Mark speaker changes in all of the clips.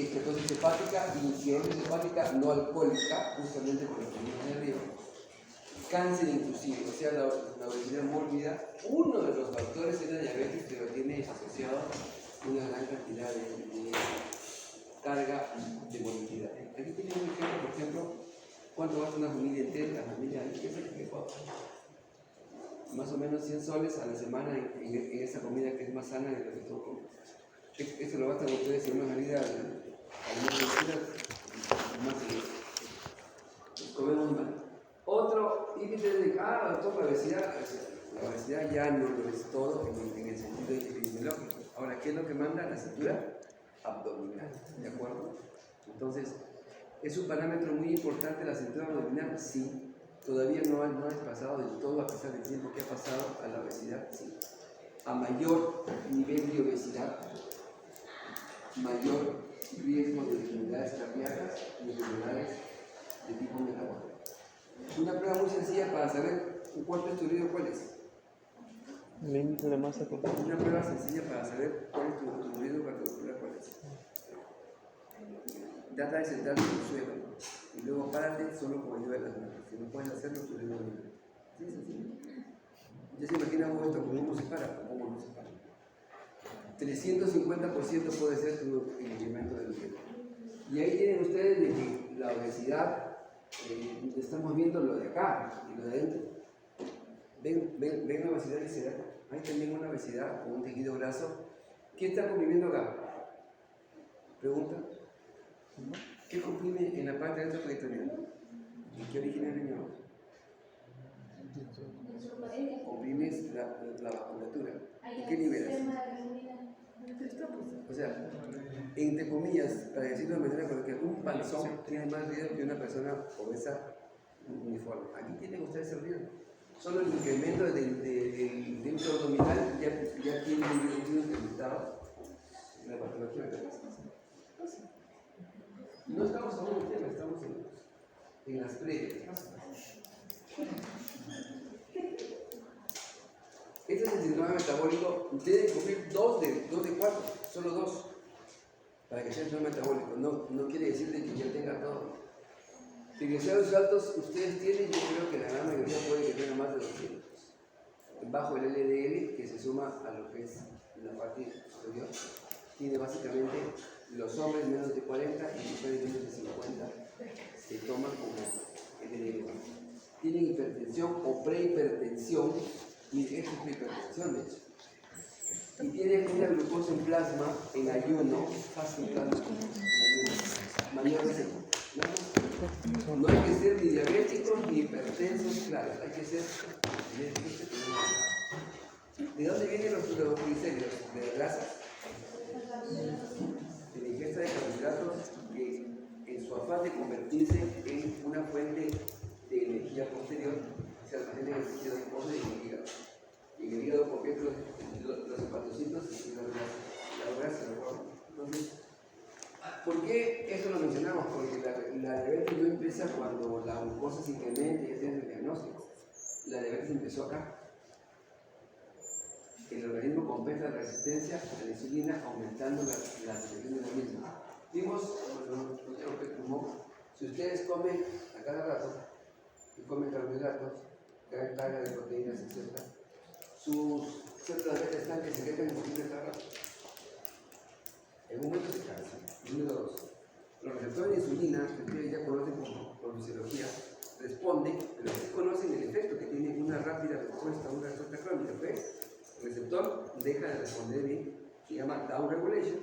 Speaker 1: Esteatosis hepática y cirrosis hepática no alcohólica, justamente por lo que vimos de arriba. Cáncer inclusive, o sea, la obesidad mórbida, uno de los factores es la diabetes, pero tiene asociado una gran cantidad de carga de morbilidad. Aquí tienen un ejemplo, por ejemplo, ¿cuánto gasta una familia entera? La familia, ¿qué es el que más o menos 100 soles a la semana en esa comida que es más sana de lo que todo comen. Eso lo gastan ustedes en una salida a una cultura más de comemos mal. Otro índice de doctor, la obesidad ya no lo es todo en el sentido epidemiológico. Ahora, ¿qué es lo que manda? La cintura abdominal, ¿de acuerdo? Entonces, ¿es un parámetro muy importante la cintura abdominal? Sí. Todavía no ha pasado del todo, a pesar del tiempo que ha pasado, a la obesidad, sí. A mayor nivel de obesidad, mayor riesgo de enfermedades cardíacas y enfermedades de tipo metabólico. Una prueba muy sencilla para saber cuánto es tu riesgo, ¿cuál es?
Speaker 2: El índice de masa corporal.
Speaker 1: Una prueba sencilla para saber cuál es tu riesgo cardiovascular, ¿cuál es? Trata de sentarte en el suelo y luego párate solo con ayuda de las manos. Si no puedes hacerlo, tu riesgo es menor. Sí, sencillo. Ya se imagina vos esto, cómo se para o cómo no se para. 350% puede ser tu incremento del riesgo. Y ahí tienen ustedes de que la obesidad, estamos viendo lo de acá y lo de adentro. Ven la obesidad visceral. Hay también una obesidad con un tejido graso. ¿Qué está comprimiendo acá? Pregunta. ¿Qué comprime en la parte retroperitoneal? ¿Y qué origina el riñón? Comprimes la vasculatura. ¿Y qué liberas? O sea, entre comillas, para decirlo de manera coloquial, un panzón tiene más riesgo que una persona obesa uniforme. Aquí tienen ustedes el riesgo. Solo el incremento del dentro abdominal ya tiene un incrementado en la patología de la cabeza. No estamos aún en el tema, estamos en las previas. Este es el síndrome metabólico. Deben cumplir 2 de 4, solo 2, para que sea el síndrome metabólico. No quiere decir que ya tenga todo. Triglicéridos altos ustedes tienen, yo creo que la gran mayoría puede que tenga más de 200. Bajo el LDL, que se suma a lo que es la parte superior, tiene básicamente los hombres menos de 40 y mujeres menos de 50 se toman como LDL. Tienen hipertensión o prehipertensión. Mire, esto es prehipertensión, de hecho. Y tienen una glucosa en plasma en ayuno, fasting plasma, mayor de 5. No hay que ser ni diabéticos ni hipertensos, claro, hay que ser diabéticos. ¿De dónde vienen los triglicéridos? De las grasas. De la ingesta de carbohidratos que en su afán de convertirse en una fuente de energía posterior se almacena en el tejido adiposo y en el hígado. Y en el hígado completo los hepatocitos y la grasa. Entonces, ¿por qué esto lo mencionamos? Porque la diabetes no empieza cuando la glucosa se incrementa y ya tienes el diagnóstico. La diabetes empezó acá. El organismo compensa la resistencia a la insulina aumentando la secreción de la misma. Vimos, si ustedes comen a cada rato y comen carbohidratos, gran carga de proteínas, etc., sus células beta están que secretan insulina cada rato. En un momento se cansan. Número 2. Los receptores de insulina, que ustedes ya conocen por fisiología, responden, pero sí conocen el efecto que tiene una rápida respuesta a una respuesta crónica. ¿Ves? El receptor deja de responder bien, se llama down regulation,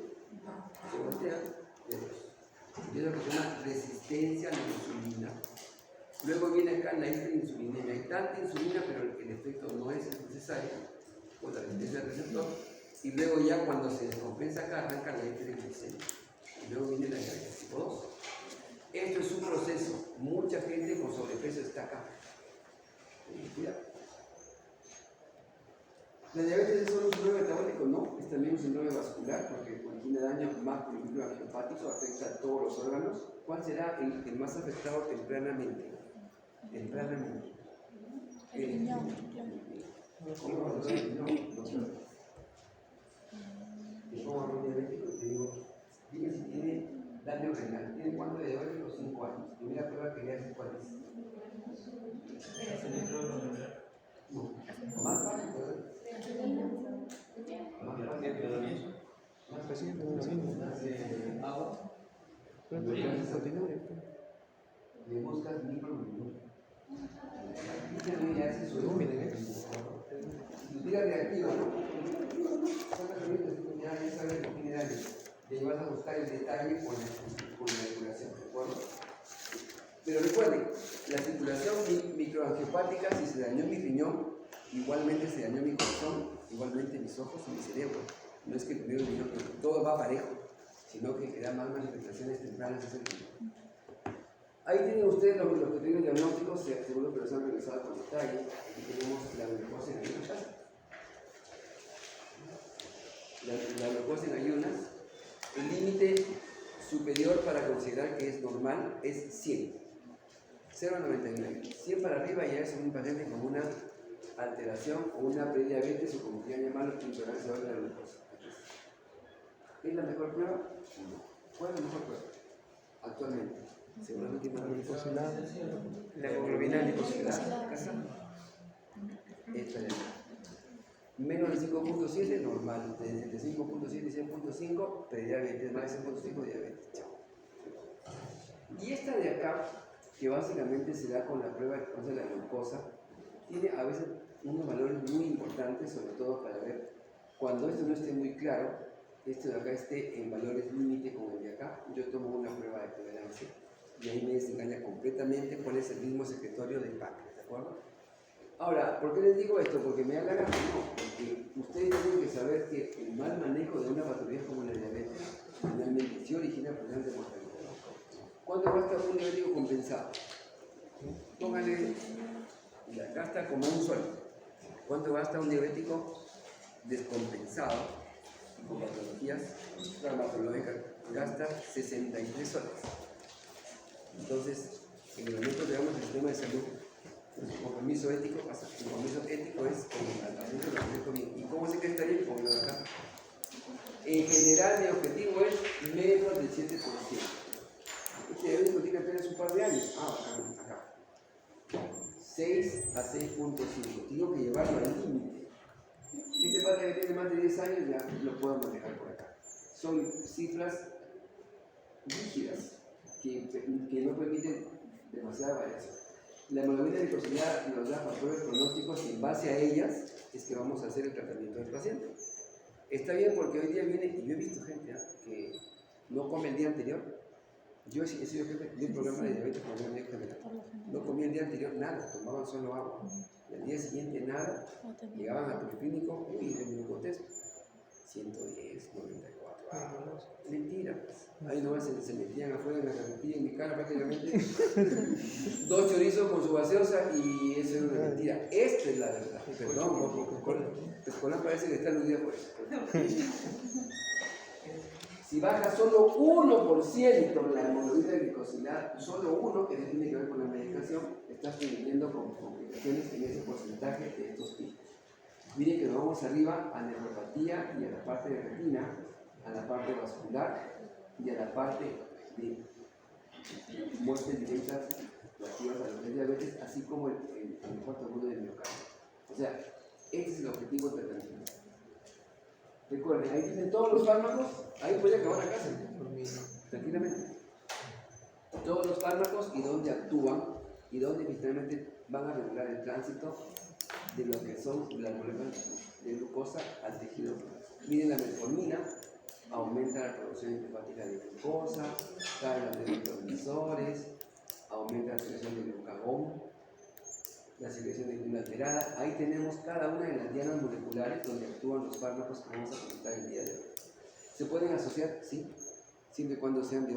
Speaker 1: se voltea y es lo que se llama resistencia a la insulina. Luego viene acá la hiperinsulinemia. Hay tanta insulina, pero el efecto no es necesario por la resistencia del receptor. Y luego ya cuando se descompensa acá, arranca la hiperglicemia. Y luego viene la diabetes tipo 2. Esto es un proceso. Mucha gente con sobrepeso está acá. Cuidado. La diabetes es solo un síndrome metabólico, no, es también un síndrome vascular, porque contiene daño más político hepático, afecta a todos los órganos. ¿Cuál será el más afectado tempranamente? Tempranamente. El riñón. ¿Cómo va a ser el riñón? ¿Cómo va a ser diabético? Te digo, dime si tiene Daño renal. ¿Tiene cuánto de diabético? 5 años. Primera prueba que le hace, ¿cuál es? No. Más fácil, ¿verdad? Más fácil. Agua. Le buscas microminutos. Y también le hace su tira reactiva, ¿no? Ya sabes lo general. Le vas a buscar el detalle con la circulación, ¿de acuerdo? Pero recuerden, la circulación microangiopática, si se dañó mi riñón, igualmente se dañó mi corazón, igualmente mis ojos y mi cerebro. No es que primero el riñón, todo va parejo, sino que da más manifestaciones tempranas es el riñón. Ahí tienen ustedes los criterios diagnósticos, seguro que los han revisado con detalle. Aquí tenemos la glucosa en ayunas. La glucosa en ayunas. El límite superior para considerar que es normal es 100. 0,99. 100 para arriba ya es un paciente con una alteración o una prediabetes o como quieran llamarlo, intolerancia a la glucosa. ¿Es la mejor prueba? No. ¿Cuál es la mejor prueba? Actualmente. Seguramente más glicosilada. La hemoglobina glicosilada. Esta de acá. Menos de 5.7, normal. De 5.7 y 6.5, prediabetes. Más de 6.5, diabetes. Chao. Y esta de acá, que básicamente se da con la prueba de la glucosa, tiene a veces unos valores muy importantes, sobre todo para ver cuando esto no esté muy claro, este de acá esté en valores límite con el de acá. Yo tomo una prueba de tolerancia y ahí me desengaña completamente cuál es el mismo secretorio del páncreas, ¿de acuerdo? Ahora, ¿por qué les digo esto? ¿Porque me da la gana? No, porque ustedes tienen que saber que el mal manejo de una patología como la diabetes finalmente sí origina problemas de mortalidad. ¿Cuánto gasta un diabético compensado? Póngale, gasta como un sol. ¿Cuánto gasta un diabético descompensado con patologías traumatológicas? Gasta 63 soles. Entonces, en el momento que damos el sistema de salud, el compromiso ético pasa. El compromiso ético es que al paciente lo manejo bien. ¿Y cómo sé que está bien? Como lo de acá. En general, mi objetivo es menos del 7%. Este diabético tiene apenas un par de años. Acá. 6 a 6.5. Tengo que llevarlo al límite. Este padre que tiene más de 10 años ya lo puedo manejar por acá. Son cifras rígidas que no permiten demasiada variación. La hemoglobina glicosilada nos da factores pronósticos y en base a ellas es que vamos a hacer el tratamiento del paciente. Está bien porque hoy día viene, y yo he visto gente que no come el día anterior. Yo he sido jefe de un programa de diabetes con un general. No comía el día anterior nada, tomaban solo agua. Y al día siguiente nada, llegaban al policlínico, uy, de glucotés 110, 94. Mentira, pues. Ahí nomás se metían afuera en la carretilla, en mi cara prácticamente. 2 chorizos con su gaseosa y eso era una mentira. Esta es la verdad. Perdón, Coca-Cola parece que está aludida por eso. Si baja solo 1% la hemoglobina glicosilada, solo uno, que no tiene que ver con la medicación, estás teniendo complicaciones en ese porcentaje de estos picos. Miren que nos vamos arriba a neuropatía y a la parte de retina, a la parte vascular y a la parte de muertes directas relativas a los diabetes, así como el cuarto mundo del miocardio. O sea, ese es el objetivo del tratamiento. Recuerden, ahí tienen todos los fármacos, ahí puede acabar la casa, tranquilamente. Todos los fármacos y dónde actúan y dónde finalmente van a regular el tránsito de lo que son las moléculas de glucosa al tejido. Miren, la metformina aumenta la producción hepática de glucosa, caen los neurotransmisores, aumenta la secreción de glucagón, la secreción de insulina alterada. Ahí tenemos cada una de las dianas moleculares donde actúan los fármacos que vamos a comentar el día de hoy. ¿Se pueden asociar? Sí, siempre y cuando sean de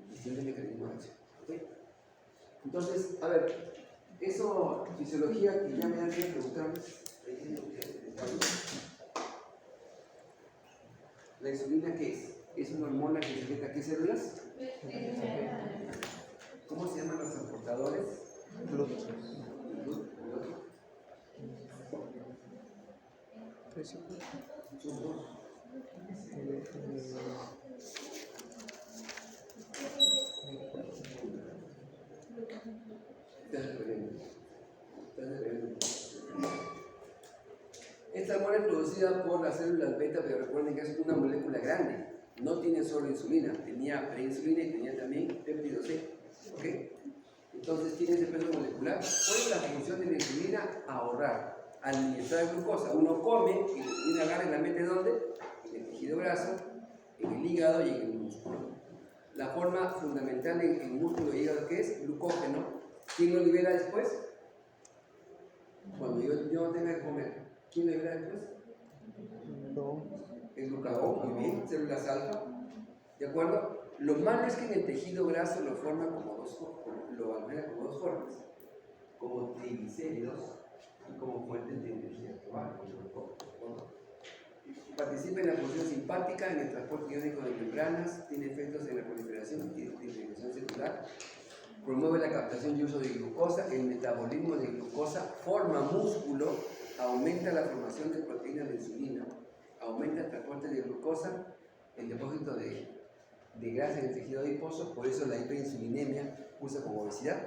Speaker 1: distintos mecanismos de acción. ¿Okay? Entonces, a ver, eso, fisiología, que ya me han preguntado. ¿La insulina qué es? ¿Es una hormona que secreta qué células? ¿Cómo se llaman los transportadores? hormona es producida por las células beta, pero recuerden que es una molécula grande. No tiene solo insulina, tenía preinsulina y tenía también péptido C. ¿Ok? Entonces tiene ese peso molecular. ¿Cuál es la función de la insulina? Ahorrar, administrar glucosa. Uno come y la insulina agarra y la mete ¿dónde? En el tejido graso, en el hígado y en el músculo. La forma fundamental en músculo y hígado, ¿qué es? Glucógeno. ¿Quién lo libera después? Cuando yo tenga que comer, ¿quién lo libera después?
Speaker 2: No.
Speaker 1: El glucagón, muy bien, células alfa. ¿De acuerdo? Lo malo es que en el tejido graso lo forma lo almacena como dos formas, como triglicéridos y como fuentes de energía que van. Participa en la función simpática, en el transporte iónico de membranas, tiene efectos en la proliferación y distribución celular, promueve la captación y uso de glucosa, el metabolismo de glucosa, forma músculo, aumenta la formación de proteínas de insulina, aumenta el transporte de glucosa, el depósito de grasa en el tejido adiposo, por eso la hiperinsulinemia cursa con obesidad.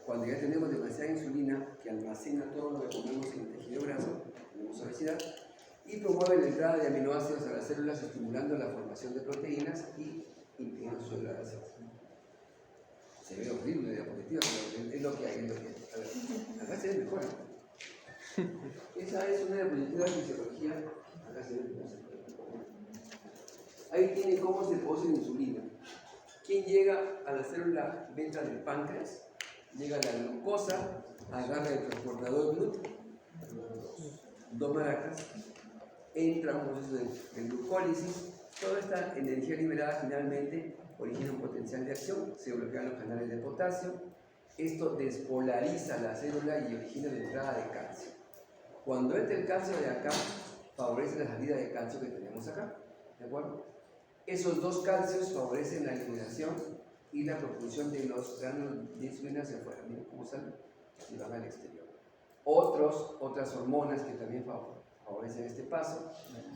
Speaker 1: Cuando ya tenemos demasiada insulina que almacena todo lo que comemos en el tejido graso, tenemos obesidad. Y promueve la entrada de aminoácidos a las células, estimulando la formación de proteínas y impidiendo su degradación. Se ve horrible la diapositiva, pero es lo que hay, es lo que hay. A ver, acá se ve mejor. Esa es una diapositiva de fisiología. Acá se ve mejor. Ahí tiene cómo se produce la insulina. ¿Quién llega a la célula beta del páncreas? Llega la glucosa, agarra el transportador glúteo, dos maracas, entra un proceso de glucólisis. Toda esta energía liberada finalmente origina un potencial de acción, se bloquean los canales de potasio. Esto despolariza la célula y origina la entrada de calcio. Cuando entra el calcio de acá, favorece la salida de calcio que tenemos acá. ¿De acuerdo? Esos dos calcios favorecen la eliminación y la propulsión de los gránulos de insulina hacia afuera. Miren cómo salen y van al exterior. Otras hormonas que también favorecen este paso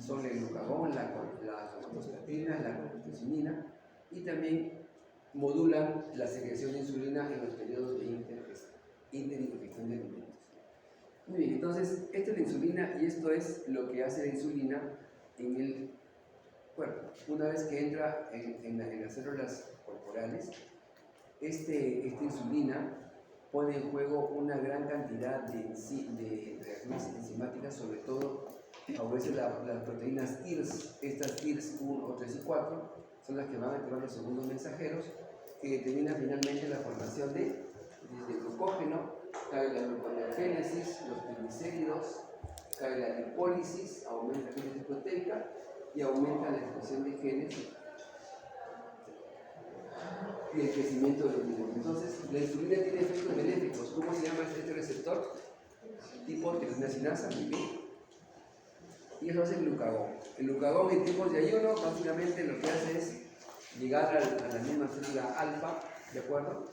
Speaker 1: son el glucagón, la somatostatina, la colchicina, y también modulan la secreción de insulina en los periodos de interinfección de alimentos. Muy bien, entonces esta es la insulina y esto es lo que hace la insulina en el cuerpo. Una vez que entra en las células corporales, esta insulina pone en juego una gran cantidad de reacciones enzimáticas, sobre todo favorece las proteínas IRS. Estas IRS 1, 3 y 4 son las que van a activar los segundos mensajeros que determinan finalmente la formación de glucógeno, cae la gluconeogénesis, los triglicéridos, cae la lipólisis, aumenta la síntesis proteica y aumenta la expresión de genes y el crecimiento de los niños. Entonces, la insulina tiene efectos benéficos. ¿Cómo se llama este receptor? Tipo tirosina-sinasa, muy bien. Y eso hace el glucagón. El glucagón en tiempos de ayuno, básicamente lo que hace es llegar a la misma célula alfa, ¿de acuerdo?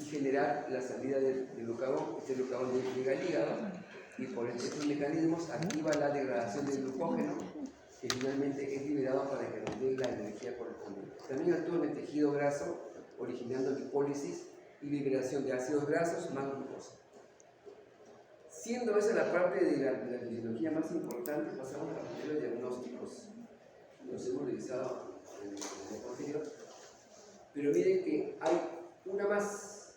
Speaker 1: Y generar la salida del glucagón. Este glucagón llega al hígado y por estos mecanismos activa la degradación del glucógeno, que finalmente es liberado para que nos dé la energía correspondiente. También actúa en el tejido graso, originando lipólisis y liberación de ácidos grasos más glucosa. Siendo esa la parte de la fisiología más importante, pasamos a la parte de los diagnósticos. Los hemos revisado en el anterior, pero miren que hay una más.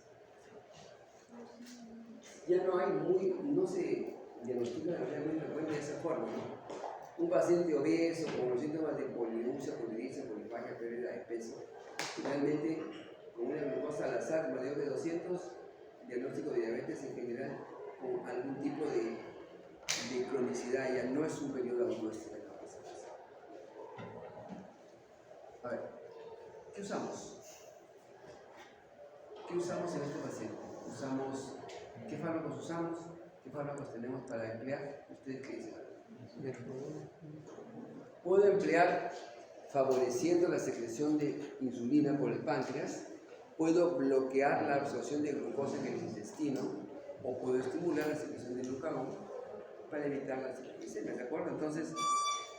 Speaker 1: Ya no se diagnostica de manera muy frecuente de esa forma, ¿no? Un paciente obeso con los síntomas de poliuria, polidipsia, polifagia, pérdida de peso, finalmente con una glucosa al azar mayor de 200, diagnóstico de diabetes en general con algún tipo de cronicidad, ya no es un periodo agudo. A ver, ¿qué usamos? ¿Qué usamos en este paciente? ¿Qué fármacos usamos? ¿Qué fármacos tenemos para emplear? ¿Ustedes qué dicen? Puedo emplear favoreciendo la secreción de insulina por el páncreas, puedo bloquear la absorción de glucosa en el intestino o puedo estimular la secreción de glucagón para evitar las hiperglicemias, ¿de acuerdo? Entonces,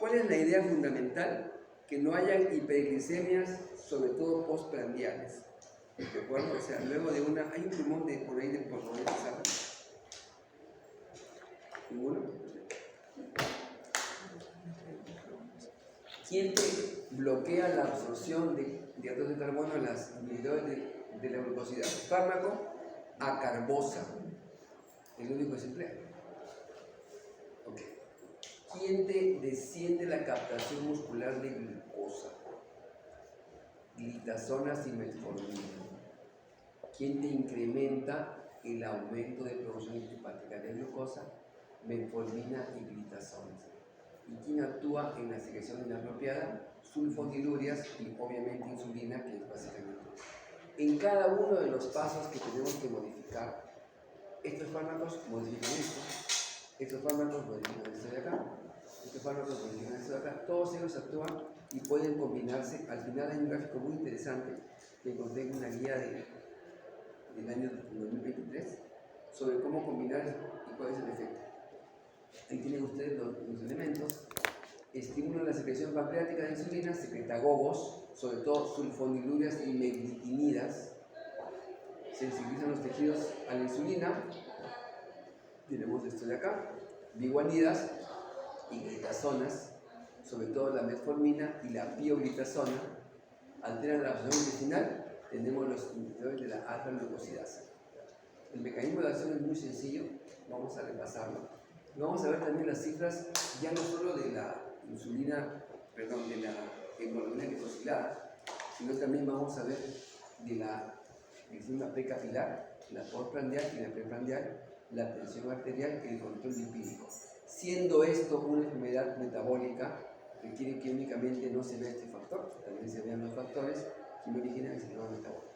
Speaker 1: ¿cuál es la idea fundamental? Que no hayan hiperglicemias, sobre todo postprandiales, ¿de acuerdo? O sea, luego de hay un pulmón por ahí de por favor, ¿ninguno? ¿Quién te bloquea la absorción de hidratos de carbono en las inhibidores de la glucosidad? Fármaco acarbosa, el único que se emplea. Okay. ¿Quién te desciende la captación muscular de glucosa? Glitazonas y metformina. ¿Quién te incrementa el aumento de producción intrahepática de glucosa? Metformina y glitazonas. ¿Y quién actúa en la secreción inapropiada? Sulfonilurias y obviamente insulina, que es básicamente. En cada uno de los pasos que tenemos que modificar, estos fármacos modifican esto, estos fármacos modifican esto de acá, estos fármacos modifican esto de acá, todos ellos actúan y pueden combinarse. Al final hay un gráfico muy interesante que encontré en una guía del año 2023 sobre cómo combinar y cuál es el efecto. Ahí tienen ustedes los elementos. Estimulan la secreción pancreática de insulina, secretagogos, sobre todo sulfonilurias y meglitinidas. Sensibilizan los tejidos a la insulina. Tenemos esto de acá. Biguanidas y glitazonas, sobre todo la metformina y la pioglitazona, alteran la absorción intestinal. Tenemos los inhibidores de la alfa-glucosidasa. El mecanismo de acción es muy sencillo, vamos a repasarlo. Vamos a ver también las cifras, ya no solo de la insulina, perdón, de la hemoglobina glicosilada, sino también vamos a ver de la glicemia precapilar, la postprandial y la preprandial, la tensión arterial y el control lipídico. Siendo esto una enfermedad metabólica, requiere que únicamente no se vea este factor, también se vean los factores que originan el sistema metabólico.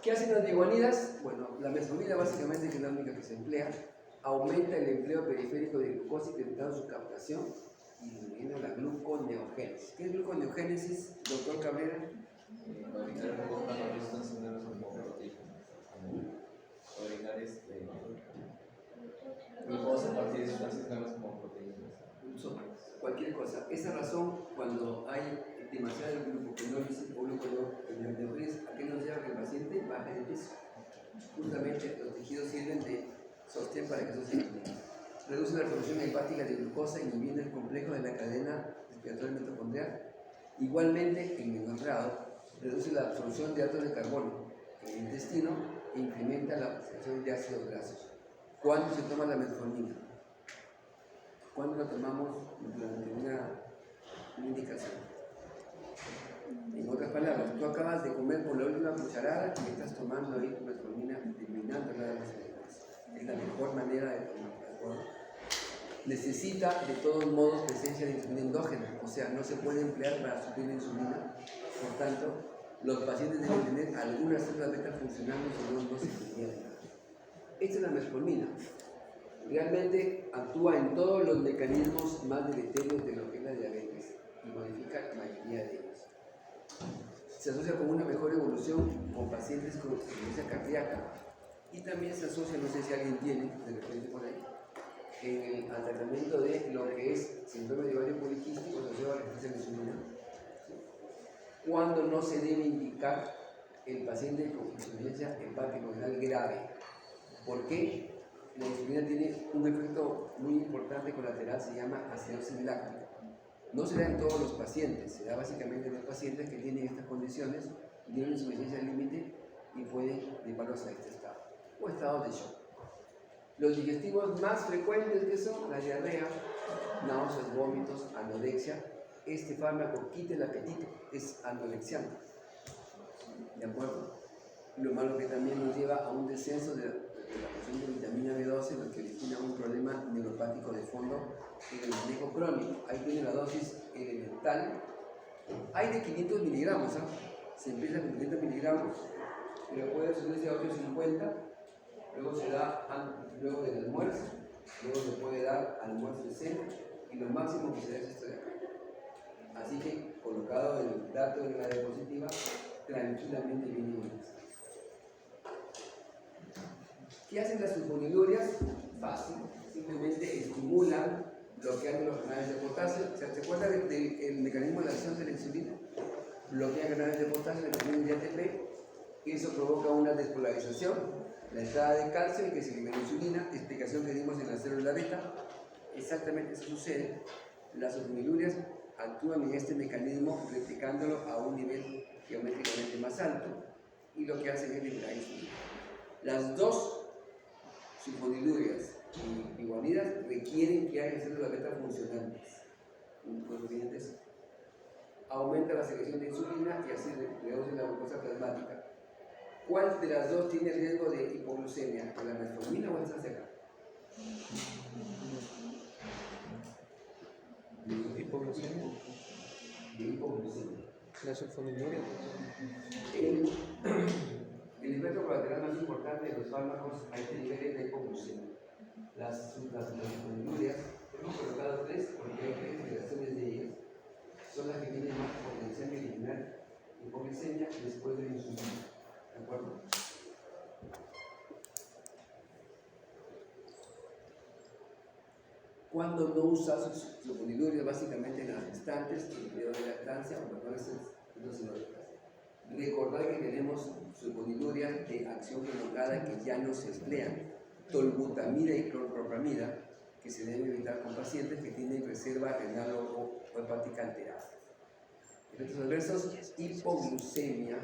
Speaker 1: ¿Qué hacen las biguanidas? Bueno, la metformina básicamente, que es la única que se emplea, aumenta el empleo periférico de glucosa incrementando su captación y disminuyendo la gluconeogénesis. ¿Qué es gluconeogénesis, doctor Cabrera?
Speaker 3: Fabricar glucosa a partir de sustancias claras como proteínas.
Speaker 1: Cualquier cosa. Esa razón, cuando hay demasiada gluconeogénesis o gluconeogénesis, ¿a qué nos lleva que el paciente baje de peso? Justamente los tejidos sirven de sostén para que eso se mantenga. Reduce la producción hepática de glucosa inhibiendo el complejo de la cadena respiratoria mitocondrial. Igualmente, en menor grado, reduce la absorción de hidratos de carbono en el intestino e incrementa la absorción de ácidos grasos. ¿Cuándo se toma la metformina? ¿Cuándo la tomamos durante una indicación? En otras palabras, tú acabas de comer con la última cucharada y estás tomando ahí tu metformina, eliminando nada más. Es la mejor manera de tomarla, ¿de acuerdo? Necesita de todos modos presencia de insulina endógena, o sea, no se puede emplear para suplir la insulina. Por tanto, los pacientes deben tener algunas células beta funcionando, si no, no se podría nada. Esta es la metformina. Realmente actúa en todos los mecanismos más deleterios de lo que es la diabetes y modifica la mayoría de ellos. Se asocia con una mejor evolución con pacientes con insuficiencia cardíaca y también se asocia, no sé si alguien tiene, de repente por ahí, al tratamiento de lo que es síndrome de ovario poliquístico asociado a la resistencia a la insulina. Cuando no se debe indicar el paciente con insuficiencia hepática renal grave. ¿Por qué? La insulina tiene un efecto muy importante colateral, se llama acidosis láctica. No se da en todos los pacientes, se da básicamente en los pacientes que tienen estas condiciones, tienen insuficiencia límite y pueden llevarlos a este estado, o estados de shock. Los digestivos más frecuentes que son la diarrea, náuseas, vómitos, anorexia. Este fármaco quita el apetito, es anorexiano. ¿De acuerdo? Lo malo que también nos lleva a un descenso de la porción de vitamina B12, lo que origina un problema neuropático de fondo en el manejo crónico. Ahí tiene la dosis elemental. Hay de 500 miligramos, se empieza con 500 miligramos, pero puede subirse a 850, luego se da luego del almuerzo, luego se puede dar almuerzo y cena, y lo máximo que se da es esto de acá. Así que, colocado el dato en la diapositiva, tranquilamente viene bien. ¿Qué hacen las sulfonilurias? Fácil, simplemente estimulan, bloqueando los canales de potasio. ¿Se acuerdan del mecanismo de acción de la insulina? Bloquean canales de potasio, el mecanismo de ATP, y eso provoca una despolarización, la entrada de calcio y que se libera insulina, explicación que dimos en la célula beta. Exactamente eso sucede. Las sulfonilurias actúan en este mecanismo replicándolo a un nivel geométricamente más alto y lo que hacen es liberar insulina. Las dos sulfonilurias y guanidas requieren que haya células beta funcionantes. Aumenta la secreción de insulina y así reduce la glucosa plasmática. ¿Cuál de las dos tiene riesgo de hipoglucemia? ¿La metformina o esta de acá?
Speaker 2: Hipoglucemia.
Speaker 1: De hipoglucemia.
Speaker 2: La sulfoniluria.
Speaker 1: El efecto colateral más importante de los fármacos a este nivel es la hipoglucemia. Las sulfonilurias, hemos colocado tres porque hay tres generaciones de ellas. Son las que tienen más potencial de eliminar hipoglucemia después de la insulina. ¿De acuerdo? Cuando no usas sulfonilurias, básicamente en las gestantes, en el periodo de lactancia o personas endocinóricas. Recordad que tenemos sulfonilurias de acción prolongada que ya no se emplean, tolbutamida y clorpropamida, que se deben evitar con pacientes que tienen reserva renal o hepática alterada. Efectos adversos, hipoglucemia.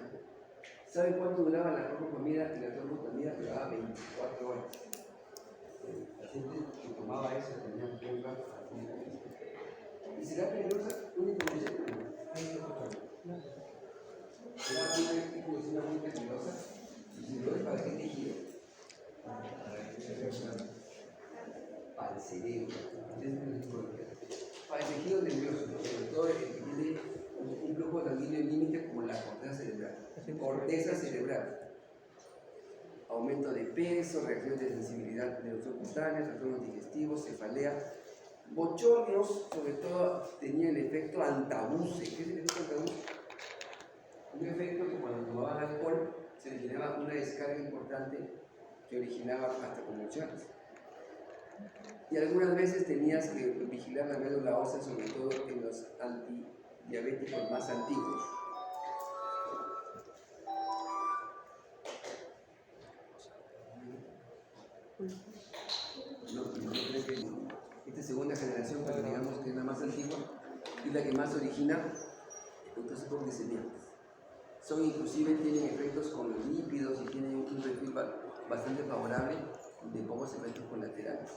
Speaker 1: ¿Sabe cuánto duraba la clorpropamida y la tolbutamida? Duraba 24 horas. La gente que tomaba eso tenía un problema. ¿Y será peligrosa una hipoglucemia? ¿Será una hipoglucemia muy peligrosa? Y si no es, ¿para qué tejido? Para el cerebro. Para el tejido nervioso, sobre todo el que tiene un flujo sanguíneo límite como la corteza cerebral. Corteza cerebral. Aumento de peso, reacciones de sensibilidad de los cutáneos, trastornos digestivos, cefalea. Bochornos, sobre todo, tenía el efecto antabuse. ¿Qué es el efecto antabuse? Un efecto que cuando tomaban alcohol se le generaba una descarga importante que originaba hasta convulsiones. Y algunas veces tenías que vigilar la médula ósea, sobre todo en los antidiabéticos más antiguos. Esta segunda generación, pero digamos que es la más antigua, es la que más origina efectos hipoglicemiantes. Son inclusive, tienen efectos con los lípidos y tienen un perfil bastante favorable de pocos efectos colaterales.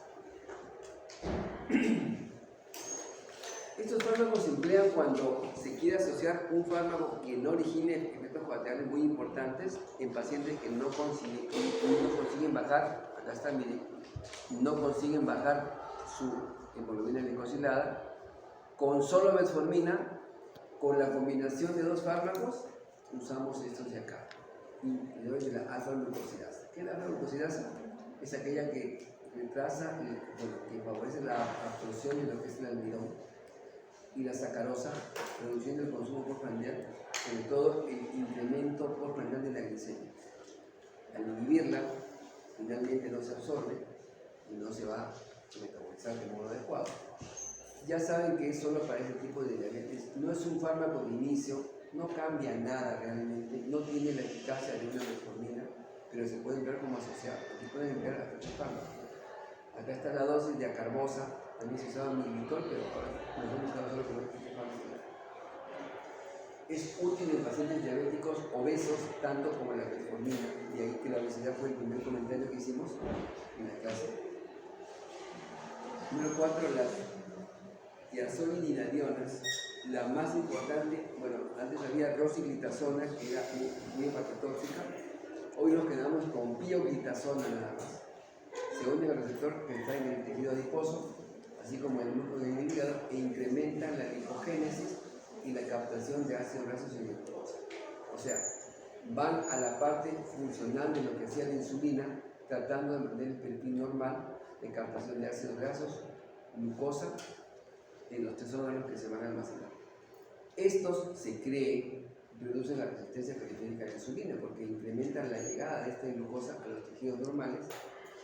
Speaker 1: Estos fármacos se emplean cuando se quiere asociar un fármaco que no origine efectos colaterales muy importantes en pacientes que no consiguen bajar, acá está, miren, no consiguen bajar su hemoglobina glicosilada. Con solo metformina, con la combinación de dos fármacos, usamos estos de acá, inhibidores de la alfa-glucosidasa. ¿Qué es la alfa-glucosidasa? Es aquella que retrasa, que favorece la absorción de lo que es el almidón y la sacarosa, reduciendo el consumo postprandial, sobre todo el incremento postprandial de la glicemia. Al inhibirla, finalmente no se absorbe y no se va a metabolizar de modo adecuado. Ya saben que es solo para este tipo de diabetes, no es un fármaco de inicio, no cambia nada realmente, no tiene la eficacia de una metformina, pero se puede emplear como asociado, se pueden emplear hasta este fármaco. Acá está la dosis de acarbosa, también se usaba mililitol, pero ahora nos hemos quedado solo con este fármaco. Es útil en pacientes diabéticos obesos, tanto como la metformina, y ahí que la obesidad fue el primer comentario que hicimos en la clase. Número 4, las tiazolidinadionas. La más importante, bueno, antes había rosiglitazona, que era muy hepatotóxica. Hoy nos quedamos con pioglitazona nada más. Se une al receptor que está en el tejido adiposo, así como el núcleo en el hígado, e incrementan la lipogénesis y la captación de ácidos grasos y glucosa. O sea, van a la parte funcional de lo que hacía la insulina, tratando de mantener el perfil normal de captación de ácidos grasos, glucosa, en los tres órganos que se van a almacenar. Estos se cree reducen la resistencia periférica a la insulina porque incrementan la llegada de esta glucosa a los tejidos normales,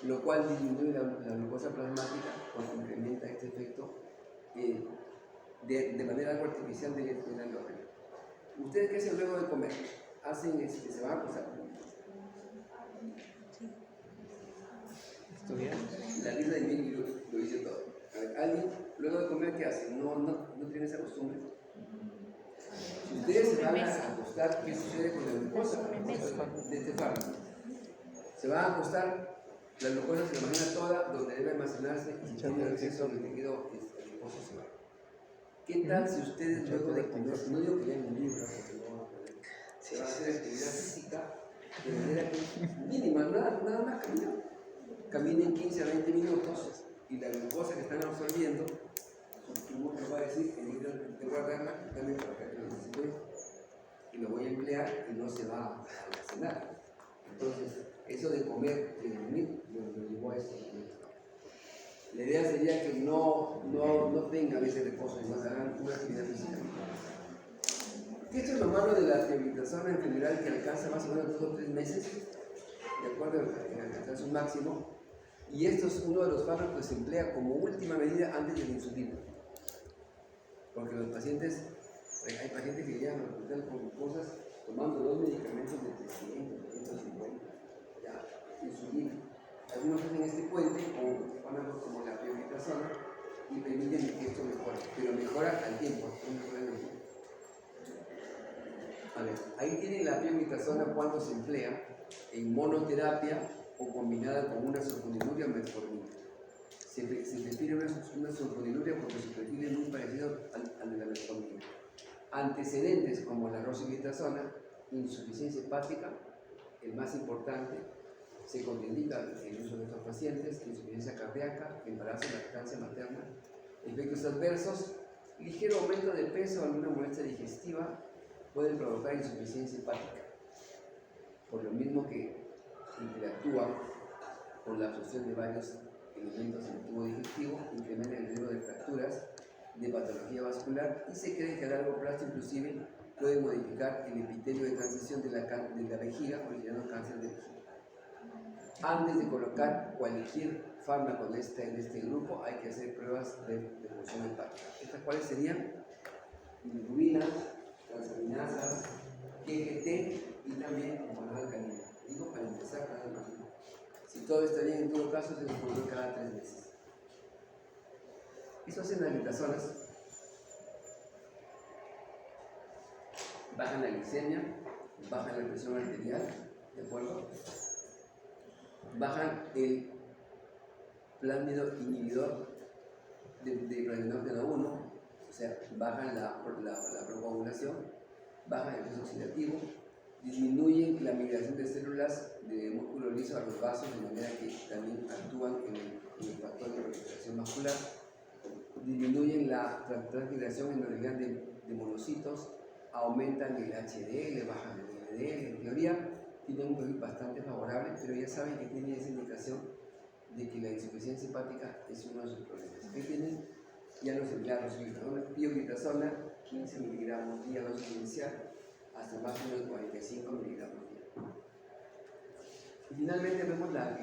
Speaker 1: lo cual disminuye la glucosa plasmática porque incrementa este efecto de manera algo artificial del endógeno. ¿Ustedes qué hacen luego de comer? Hacen se van a acostar.
Speaker 2: Estudiar.
Speaker 1: La lista de Miguel lo dice todo. A ver, alguien luego de comer, ¿qué hace? No tiene esa costumbre. Si ustedes se van a acostar, ¿qué sucede con la glucosa de este fármaco? Se van a acostar, la glucosa se imagina toda donde debe almacenarse y si tiene exceso de líquido adiposo se va. ¿Qué tal si ustedes luego de comer, no digo que lean un libro, porque no van a poder, se va a hacer actividad física de manera que mínima, nada más caminen 15 a 20 minutos y la glucosa que están absorbiendo, su tumor les va a decir que necesitan de guardarla, también para que lo necesito y lo voy a emplear y no se va a almacenar. Entonces, eso de comer y dormir lo llevó a eso. La idea sería que no tengan ese reposo y más hagan una actividad física. Esto es lo malo de la teoritazona en general, que alcanza más o menos 2 o 3 meses, de acuerdo a alcanzar su máximo, y esto es uno de los fármacos que se emplea como última medida antes de la insulina. Porque los pacientes, hay pacientes que llegan al hospital con cosas, tomando 2 medicamentos de 300, 350, ya, insulina. Algunos hacen este puente con fármacos como la pioglitazona y permiten que esto mejore, pero mejora al tiempo, no mejora en el tiempo. A ver, ahí tienen la pioglitazona cuando se emplea en monoterapia o combinada con una sulfonilurea o metformina. Se prefiere una sulfonilurea porque su perfil es muy parecido al de la metformina. Antecedentes como la rosiglitazona, insuficiencia hepática, el más importante, se contraindica el uso de estos pacientes, insuficiencia cardíaca, embarazo y lactancia materna, efectos adversos, ligero aumento de peso o alguna molestia digestiva pueden provocar insuficiencia hepática, por lo mismo que interactúa con la absorción de varios elementos en el tubo digestivo, incrementa el riesgo de fracturas, de patología vascular y se cree que a largo plazo inclusive puede modificar el epitelio de transición de la vejiga, originando cáncer de vejiga. Antes de colocar cualquier fármaco de este grupo hay que hacer pruebas de función hepática. ¿Estas cuáles serían? Bilirrubina, transaminasas, GGT y también hormonal alcalina. Digo para empezar nada más. Si todo está bien, en todo caso se nos controla cada 3 meses. Eso hacen las glitazonas. Bajan la glicemia, bajan la presión arterial, ¿de acuerdo? Bajan el plásmido inhibidor de plasminógeno 1, o sea, bajan la procoagulación, bajan el peso oxidativo, disminuyen la migración de células de músculo liso a los vasos, de manera que también actúan en el factor de recuperación muscular, disminuyen la transmigración endotelial de monocitos, aumentan el HDL, bajan el LDL, en teoría tienen un perfil bastante favorable, pero ya saben que tienen esa indicación de que la insuficiencia hepática es uno de sus problemas. ¿Qué tienen? Ya los empleados, pioglitazona, 15 miligramos día dosis inicial, hasta más o menos 45 miligramos día. Y finalmente vemos las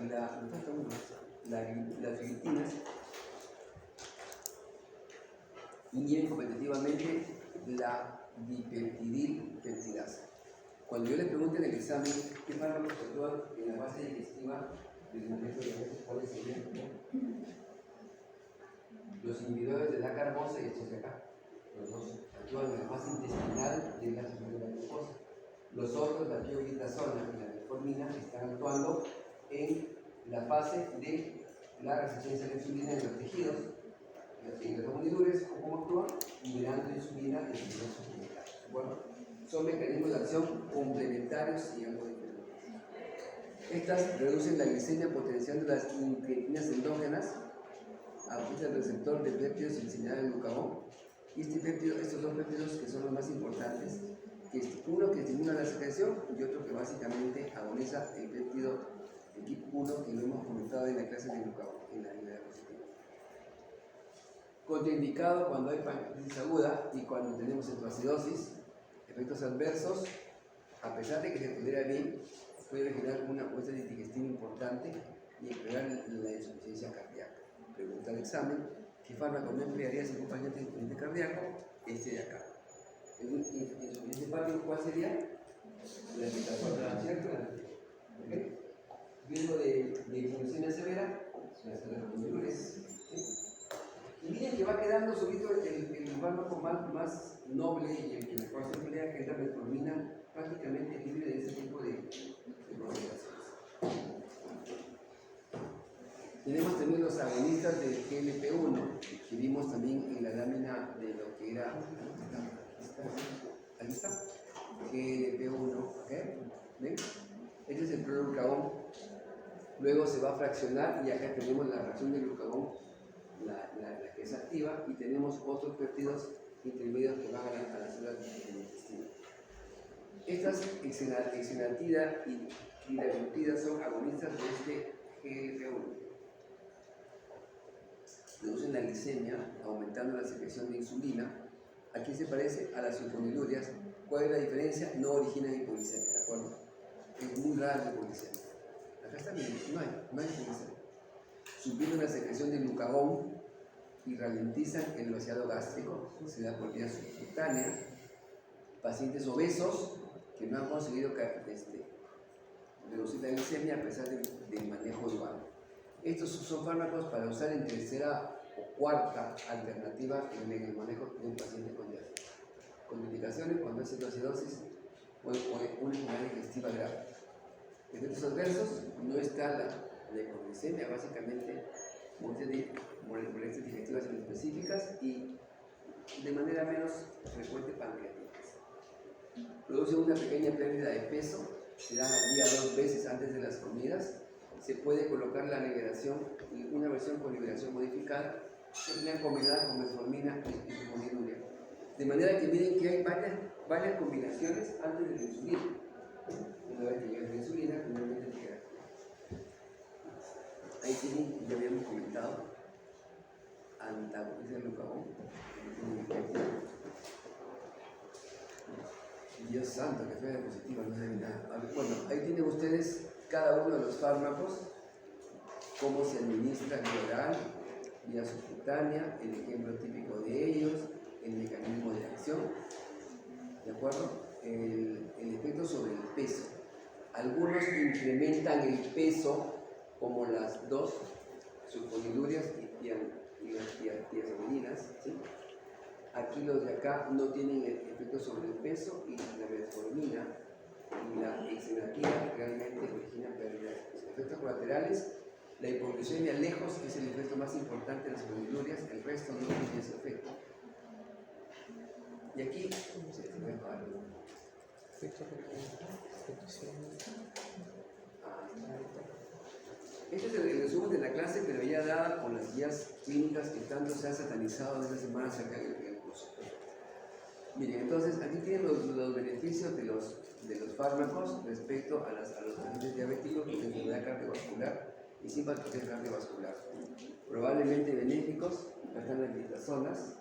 Speaker 1: glitinas, inhiben competitivamente la dipeptidilpeptidasa. Cuando yo les pregunte en el examen qué fármacos actúan en la base digestiva del momento de diabetes, ¿cuáles serían? Los inhibidores de la carbosa y estos de acá, los dos actúan en la fase intestinal de la absorción de la glucosa. Los otros, la pioglitazona y la metformina, están actuando en la fase de la resistencia a la insulina en los tejidos. Los hormonidures, ¿cómo actúan? Liberando insulina en los tejidos comunitarios. ¿De acuerdo? Son mecanismos de acción complementarios y algo diferentes. Estas reducen la glicemia potenciando las incretinas endógenas, apunta el receptor de péptidos y el señal del glucagón. Y estos dos péptidos que son los más importantes, uno que estimula la secreción y otro que básicamente agoniza el péptido de tipo 1 que lo hemos comentado en la clase de glucagón, en la diapositiva. Contraindicado cuando hay pancreatitis aguda y cuando tenemos cetoacidosis. Efectos adversos, a pesar de que se tolera bien, puede generar una muestra digestiva importante y empeorar la insuficiencia cardíaca. Pregunta del examen: ¿qué fármaco no emplearía si un paciente es insuficiente cardíaco? Este de acá. ¿En insuficiencia hepática cuál sería? La glitazona, ¿cierto? ¿Okay? Riesgo de hipoglucemia severa, las hormonidures. ¿Sí? Y miren que va quedando solito el fármaco más noble y el que mejor se emplea, que es la metformina, prácticamente libre de ese tipo de concentraciones. Tenemos también los agonistas del GLP-1, que vimos también en la lámina de lo que era, ahí está, GLP-1, ¿ok? ¿Ven? Este es el proglucagón. Luego se va a fraccionar y acá tenemos la fracción del glucagón, la que es activa, y tenemos otros péptidos intermedios que van a las células del intestino. Estas exenatida y liraglutida son agonistas de este GLP-1. Reducen la glicemia, aumentando la secreción de insulina. Aquí se parece a las sulfonilurias. ¿Cuál es la diferencia? No originan hipoglicemia, ¿de acuerdo? Es muy rara la hipoglicemia. Acá está bien, no hay hipoglicemia. Suprimen la secreción de glucagón y ralentizan el vaciado gástrico. Se da por vía subcutánea. Pacientes obesos que no han conseguido reducir la glicemia a pesar del manejo dual. Estos son fármacos para usar en tercera o cuarta alternativa en el manejo de un paciente con diabetes. Contraindicaciones cuando es cetoacidosis o una enfermedad digestiva grave. Efectos adversos, no está la hipoglicemia, básicamente molestias digestivas inespecíficas y de manera menos frecuente pancreatitis. Produce una pequeña pérdida de peso, se dan al día 2 veces antes de las comidas. Se puede colocar la liberación, una versión con liberación modificada, se emplea combinada con metformina y sulfonilurea. De manera que miren que hay varias combinaciones antes de la insulina. Una vez que llega la insulina, finalmente llega. Ahí tienen, ya habíamos comentado, antagoniza el glucagón. Dios santo, que fue diapositiva, no sé nada. Bueno, ahí tienen ustedes cada uno de los fármacos, cómo se administra vía oral, vía subcutánea, el ejemplo típico de ellos, el mecanismo de acción, ¿de acuerdo? El efecto sobre el peso. Algunos incrementan el peso, como las dos sulfonilurias y las tiazolininas, ¿sí? Aquí los de acá no tienen efecto sobre el peso y la metformina y la exenatida realmente originan pérdida de peso. Efectos colaterales, la hipoglucemia lejos es el efecto más importante de las sulfonilurias, el resto no tiene ese efecto. Y aquí se puede acabar. Este es el resumen de la clase, pero ya dada con las guías clínicas que tanto se han satanizado en esta semana acerca del curso. Miren, entonces aquí tienen los beneficios de los fármacos respecto a los pacientes diabéticos con enfermedad cardiovascular y sin patología cardiovascular. Probablemente benéficos, acá están las glitazonas,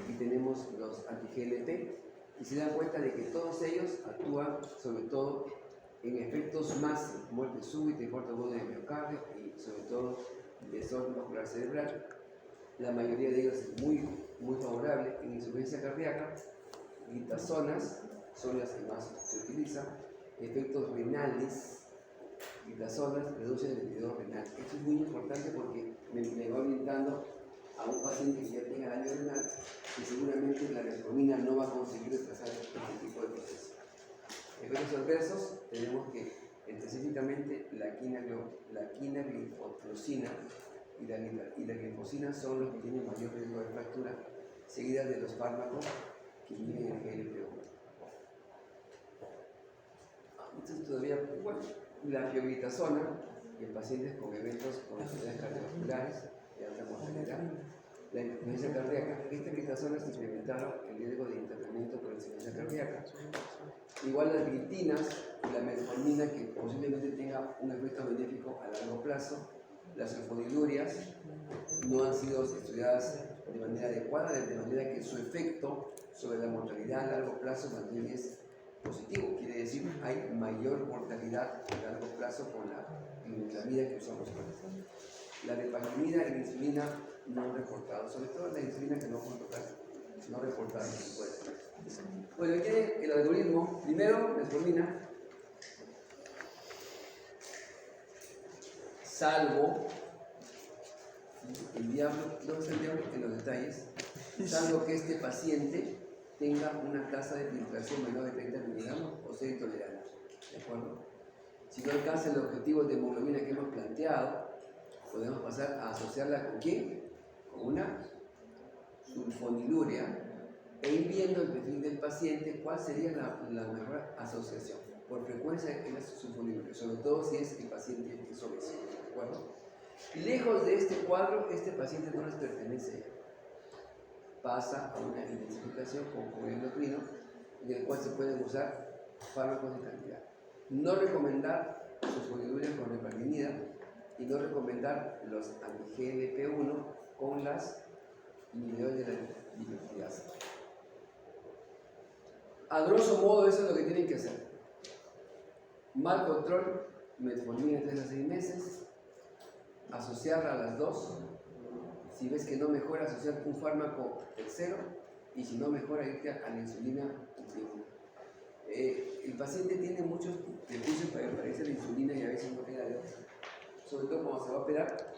Speaker 1: aquí tenemos los anti-GLP, y se dan cuenta de que todos ellos actúan sobre todo en efectos más muerte súbita y corto agudo de miocardio y sobre todo desorden vascular cerebral. La mayoría de ellos es muy favorable en insuficiencia cardíaca. Glitazonas son las que más se utilizan. Efectos renales, glitazonas reducen el deterioro renal. Esto es muy importante porque me va orientando a un paciente que ya tenga daño renal y seguramente la metformina no va a conseguir retrasar este tipo de procesos. Efectos adversos, tenemos que específicamente la quinaglifosina y la glifosina son los que tienen mayor riesgo de fractura, seguidas de los fármacos que inhiben el GLP-1. Entonces todavía, bueno, la pioglitazona en pacientes con eventos con enfermedades cardiovasculares de alta mortalidad, la insuficiencia cardíaca, esta glitazona se incrementaron el riesgo de internamiento por insuficiencia cardíaca. Igual las glitinas y la metformina, que posiblemente tenga un efecto benéfico a largo plazo. Las sulfonilurias no han sido estudiadas de manera adecuada, de manera que su efecto sobre la mortalidad a largo plazo también es positivo. Quiere decir, hay mayor mortalidad a largo plazo con la vida que usamos. La depagimida y la insulina no han reportado, sobre todo la insulina que no puedo tocar, no reportaron ese tipo de efectos. Bueno, aquí tiene el algoritmo. Primero, metformina, salvo El diablo, ¿dónde está el diablo? En los detalles. Salvo que este paciente tenga una tasa de filtración menor de 30 miligramos o sea intolerante. ¿De acuerdo? Si no alcanza el objetivo de hemoglobina que hemos planteado, podemos pasar a asociarla con ¿quién? Con una sulfoniluria e ir viendo el perfil del paciente cuál sería la mejor asociación. Por frecuencia es la sulfoniluria, sobre todo si es el paciente es obeso. ¿De acuerdo? Lejos de este cuadro, este paciente no les pertenece. Pasa a una intensificación con polioendocrino, en el cual se pueden usar fármacos de cantidad. No recomendar sulfoniluria con heparinida y no recomendar los anti-GLP-1 con las inhibidores de la dihidroxidasa. A grosso modo, eso es lo que tienen que hacer. Mal control, metformina 3 a 6 meses, asociarla a las dos. Si ves que no mejora, asociar un fármaco tercero, y si no mejora, irte a la insulina continua. El paciente tiene muchos prejuicios para parecer la insulina y a veces no queda de otra. Sobre todo cuando se va a operar,